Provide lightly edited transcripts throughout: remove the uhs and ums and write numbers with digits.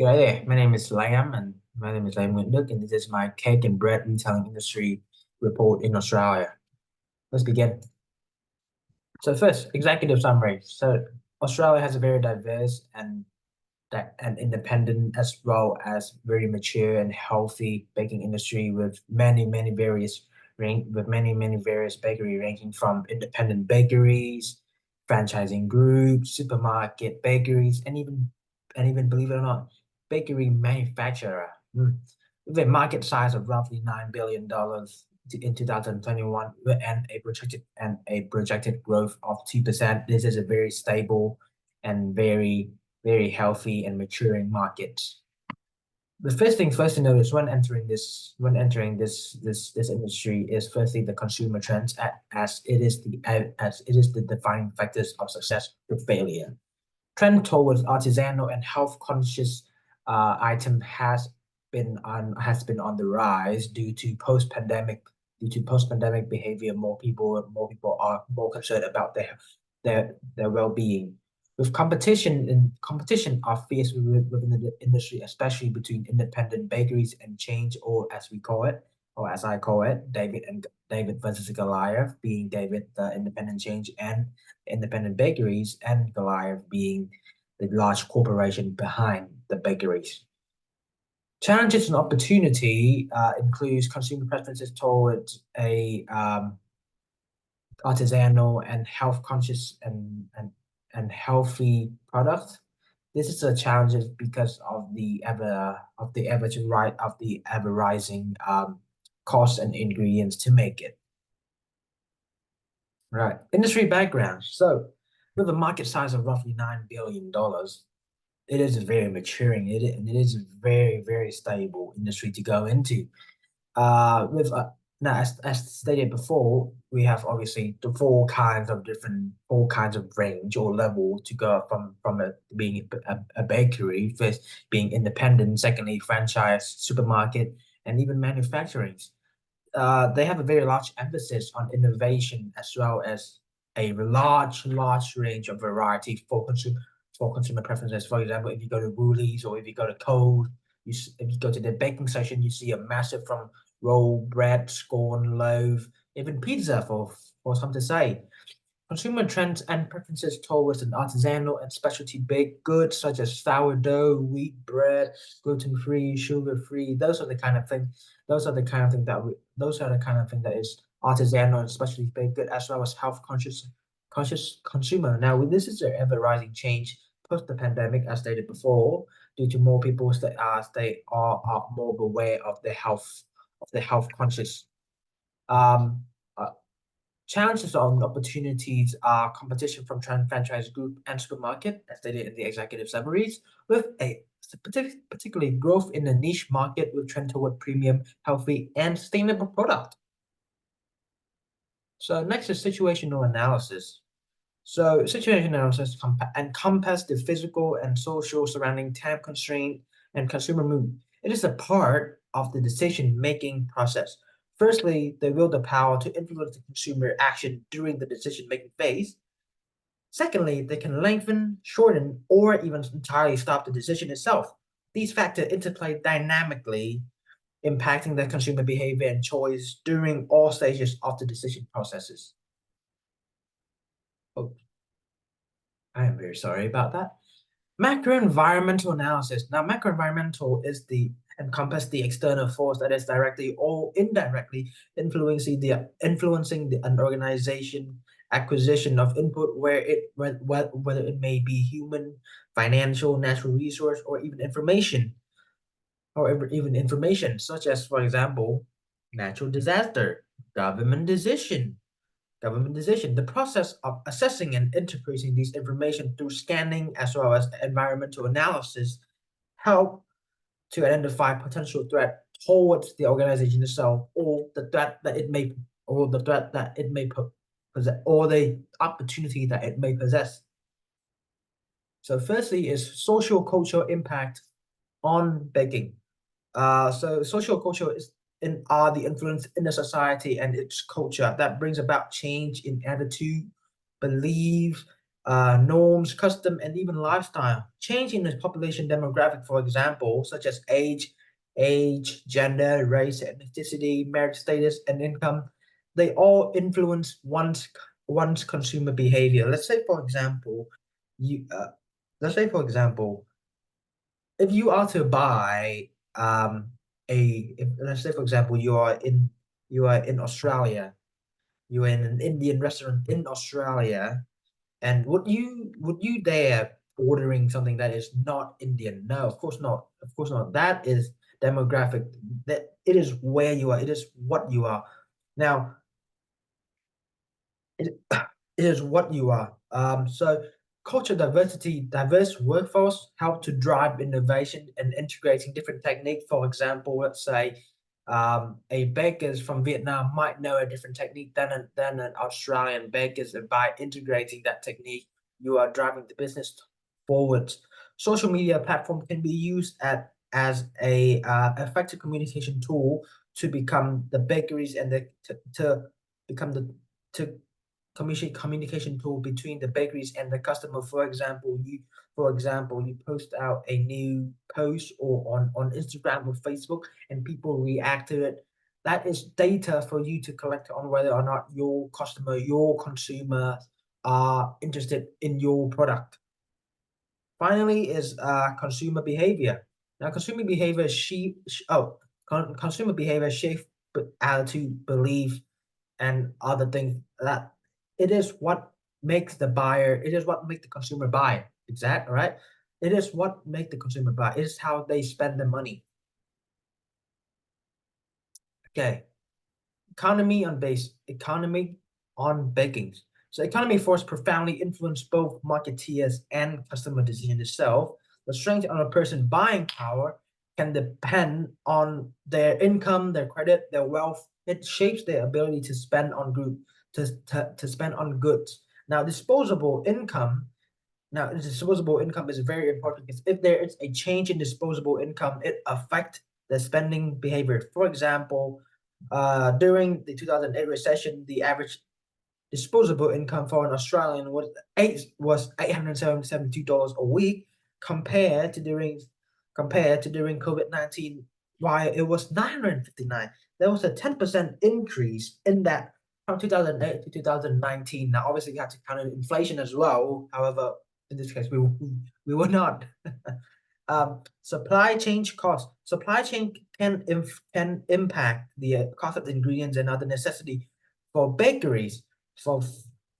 Yeah, there. My name is Liam, and my name is Liam Nguyen, and this is my cake and bread retailing industry report in Australia. Let's begin. So first, executive summary. So Australia has a very diverse and independent as well as very mature and healthy baking industry with many various bakery ranging from independent bakeries, franchising groups, supermarket bakeries, and even believe it or not, bakery manufacturer. With a market size of roughly $9 billion in 2021 and a projected growth of 2%. This is a very stable and very healthy and maturing market. The first thing first to notice when entering this industry is firstly the consumer trends as it is the defining factors of success or failure. Trend towards artisanal and health conscious item has been on the rise due to post pandemic behavior. More people are more concerned about their well-being. With competition are fierce within the industry, especially between independent bakeries and change, or as we call it, or as I call it, David versus Goliath, being David the independent change and independent bakeries, and Goliath being the large corporation behind the bakeries. Challenges and opportunity includes consumer preferences towards a artisanal and health conscious and healthy product. This is a challenge because of the ever rising costs and ingredients to make it. Right. Industry background. So with a market size of roughly $9 billion, it is very maturing. And it is a very stable industry to go into. With Now, as stated before, we have obviously the four kinds of range or level to go being a bakery, first being independent, secondly franchise, supermarket, and even manufacturing. They have a very large emphasis on innovation as well as a large range of variety for consumer preferences. For example, if you go to Woolies or if you go to Coles, if you go to the baking section, you see a massive from roll, bread, scone, loaf, even pizza for some to say. Consumer trends and preferences towards an artisanal and specialty baked goods such as sourdough, wheat bread, gluten-free, sugar-free. Those are the kind of thing that is artisanal and specialty baked good as well as health conscious consumer. Now, this is an ever rising change post the pandemic, as stated before, due to more people that are more aware of the health conscious. Um, uh, Challenges and opportunities are competition from franchise group and supermarket, as stated in the executive summaries, with a particularly growth in the niche market with trend toward premium, healthy, and sustainable product. So next is situational analysis. So situation analysis encompass the physical and social surrounding time constraint and consumer mood. It is a part of the decision-making process. Firstly, they wield the power to influence the consumer action during the decision-making phase. Secondly, they can lengthen, shorten, or even entirely stop the decision itself. These factors interplay dynamically, impacting the consumer behavior and choice during all stages of the decision processes. Oh, I am very sorry about that. Macro-environmental analysis. Now, macro-environmental is the encompass the external force that is directly or indirectly influencing an organization acquisition of input, whether it may be human, financial, natural resource, or even information, such as, for example, natural disaster, government decision, the process of assessing and interpreting these information through scanning as well as environmental analysis help to identify potential threat towards the organization itself, possess, or the opportunity that it may possess. So firstly is social cultural impact on baking. So social culture are the influence in the society and its culture that brings about change in attitude, belief, norms, custom, and even lifestyle. Change in the population demographic, for example, such as age, gender, race, ethnicity, marriage status, and income, they all influence one's consumer behavior. You let's say for example, if you are to buy let's say for example you are in Australia, you are in an Indian restaurant in Australia, and would you dare ordering something that is not Indian? No, of course not. Of course not. That is demographic. That it is where you are. It is what you are. Now, it, it is what you are. So culture diversity, diverse workforce help to drive innovation and integrating different techniques. For example, let's say a baker from Vietnam might know a different technique than an Australian baker, and by integrating that technique, you are driving the business forward. Social media platform can be used as a effective communication tool to become the bakeries and to become the to communication tool between the bakeries and the customer. For example, you post out a new post or on Instagram or Facebook and people react to it. That is data for you to collect on whether or not your customer, your consumer are interested in your product. Finally is consumer behavior. Now, consumer behavior shape attitude, belief, and other things that it is what makes the buyer, it is what makes the consumer buy. Exactly right. It is what makes the consumer buy. It is how they spend the money. Okay. Economy on baking. So economy force profoundly influence both marketeers and customer decision itself. The strength of a person buying power can depend on their income, their credit, their wealth. It shapes their ability to spend on to spend on goods. Now, disposable income is very important because if there is a change in disposable income, it affects the spending behavior. For example, during the 2008 recession, the average disposable income for an Australian was $872 a week compared to during COVID-19, while it was 959. There was a 10% increase in that from 2008 to 2019. Now, obviously, you have to count in inflation as well. However, in this case, we were not. Supply chain cost. Supply chain can impact the cost of the ingredients and other necessity for bakeries. For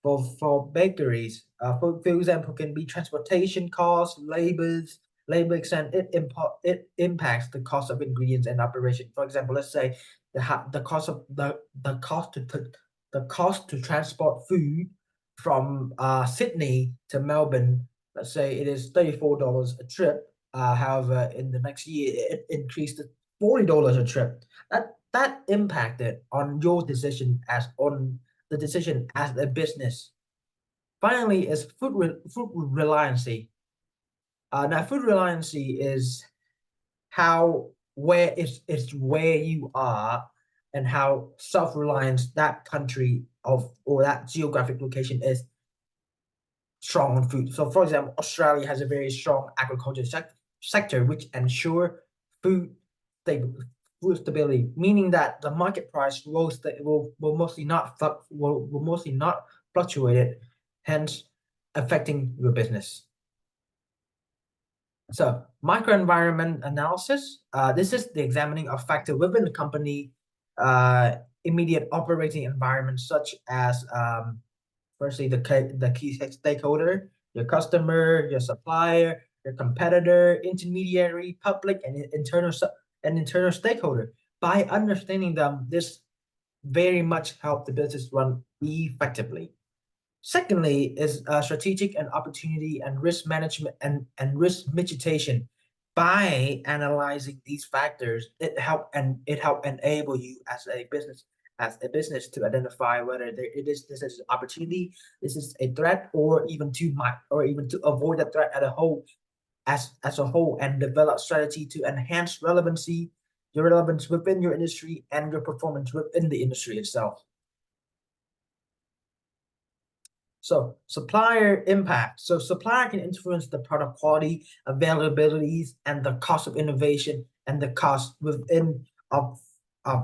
for example, can be transportation costs, labor extent. It impacts the cost of ingredients and operation. For example, let's say the cost of the cost to transport food from Sydney to Melbourne. Let's say it is $34 a trip. However, in the next year, it increased to $40 a trip. That impacted on your decision as on the decision as a business. Finally, is food reliancy. Now, food reliancy is how where it's where you are and how self-reliant that country of or that geographic location is strong on food. So, for example, Australia has a very strong agriculture sector, which ensure food stable, food stability, meaning that the market price will mostly not fluctuate it, hence affecting your business. So, microenvironment analysis. This is the examining of factor within the company immediate operating environment, such as firstly the key stakeholder, your customer, your supplier, your competitor, intermediary, public, and internal stakeholder. By understanding them, this very much help the business run effectively. Secondly, is strategic and opportunity and risk management and risk mitigation. By analyzing these factors, it help enable you as a business to identify whether this is opportunity, this is a threat, or even to avoid the threat at a whole as a whole, and develop strategy to enhance your relevance within your industry and your performance within the industry itself. So supplier impact. So supplier can influence the product quality, availabilities, and the cost of innovation and the cost within of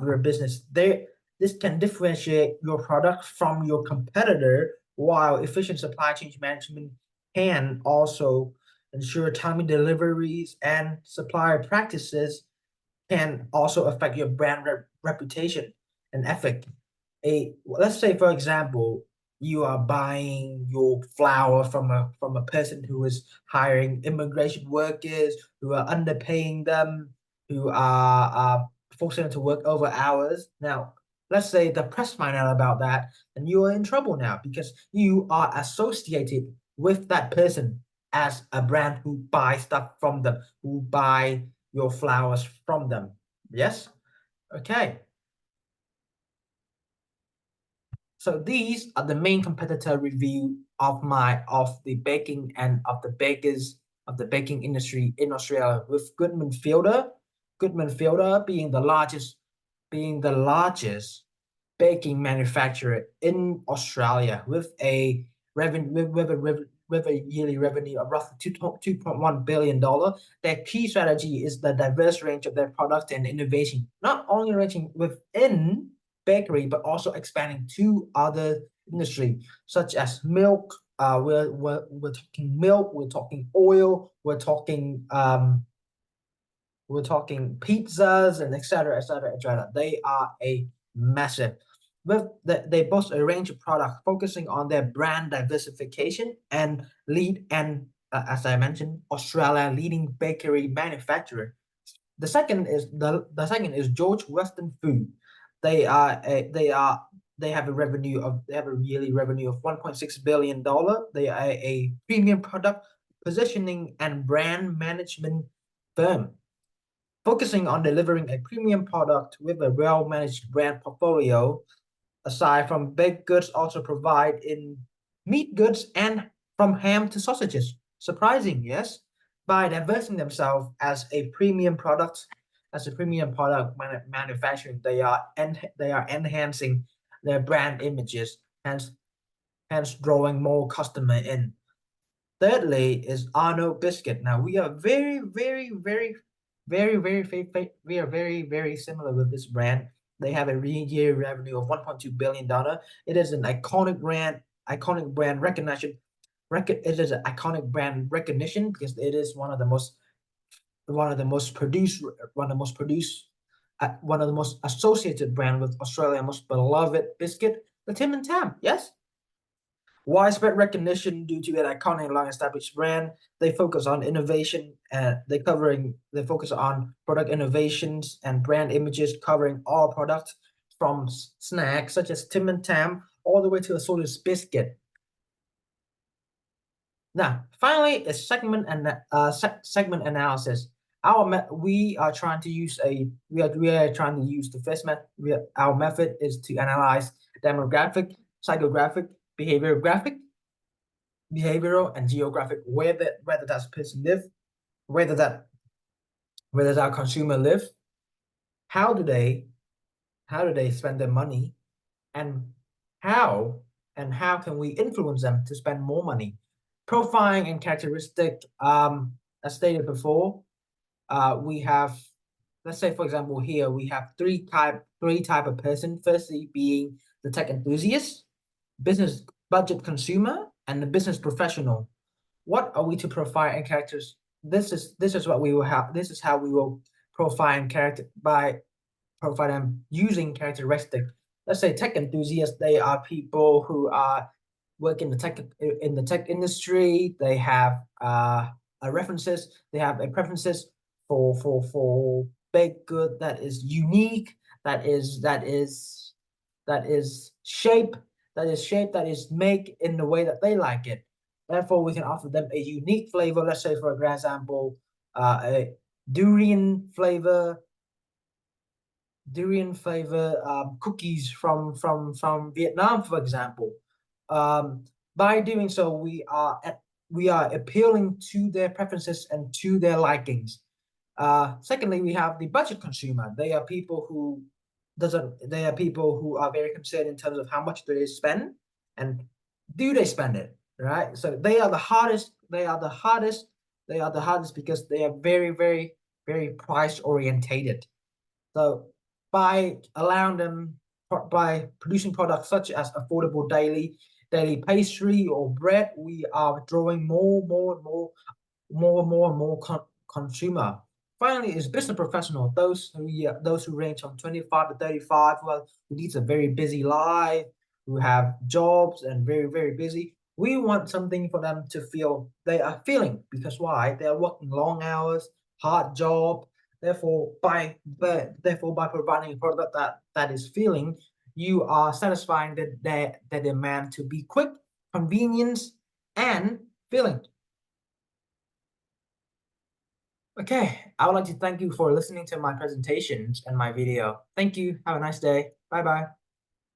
your business. This can differentiate your product from your competitor, while efficient supply chain management can also ensure timely deliveries, and supplier practices can also affect your brand reputation and ethic. Let's say, for example, you are buying your flour from a person who is hiring immigration workers, who are underpaying them, who are forcing them to work over hours. Now, let's say the press find out about that, and you are in trouble now because you are associated with that person as a brand who buy stuff from them, who buy your flowers from them. Yes? Okay. So these are the main competitor review of the baking and of the bakers of the baking industry in Australia, with Goodman Fielder being the largest baking manufacturer in Australia, with a revenue with a yearly revenue of roughly $2.1 billion. Their key strategy is the diverse range of their products and innovation, not only ranging within bakery, but also expanding to other industry, such as milk. We're talking milk, we're talking oil, we're talking pizzas and etc. etc. etc. They are a massive. They boast a range of products focusing on their brand diversification and lead and as I mentioned, Australia leading bakery manufacturer. The second is George Weston Food. They are a, they are they have a yearly revenue of $1.6 billion. They are a premium product positioning and brand management firm, focusing on delivering a premium product with a well-managed brand portfolio. Aside from baked goods, also provide in meat goods and from ham to sausages. Surprising, yes? By diversing themselves as a premium product manufacturing, they are enhancing their brand images, hence drawing more customer in. Thirdly is Arnold Biscuit. Now we are we are very similar with this brand. They have a year revenue of $1.2 billion. It is an iconic brand recognition. It is an iconic brand recognition because it is one of the most produced one of the most produced one of the most associated brand with Australia's most beloved biscuit, the Tim and Tam. Yes. Widespread recognition due to their iconic, long-established brand. They focus on innovation and they focus on product innovations and brand images, covering all products from snacks such as Tim and Tam all the way to a Solis biscuit. Now, finally, is segment analysis. We are trying to use the first method. Our method is to analyze demographic, psychographic, behaviorographic, behavioral, and geographic, whether that person live, whether that whether that consumer live, how do they spend their money, and how how can we influence them to spend more money. Profiling and characteristic, as stated before, we have, let's say for example here we have three type of person. Firstly being the tech enthusiast, business budget consumer, and the business professional. What are we to profile and characters? This is what we will have. This is how we will profile and character by profile them using characteristic. Let's say tech enthusiasts. They are people who are work in the tech industry. They have references. They have a preferences for baked good that is unique. That is shape. That is made in the way that they like it. Therefore, we can offer them a unique flavor. Let's say, for example, a durian flavor cookies from Vietnam, for example. Um, by doing so, we are appealing to their preferences and to their likings. Secondly, we have the budget consumer. They are people who are very concerned in terms of how much they spend and do they spend it, right? So they are the hardest, they are the hardest because they are very, very, very price orientated. So by allowing them, by producing products such as affordable daily pastry or bread, we are drawing more consumer. Finally, is business professional. Those who range from 25 to 35, well, who leads a very busy life, who have jobs and very busy. We want something for them to feel they are feeling, because why? They are working long hours, hard job. Therefore by providing a product that is feeling, you are satisfying the demand to be quick, convenience, and feeling. Okay, I would like to thank you for listening to my presentations and my video. Thank you. Have a nice day. Bye bye.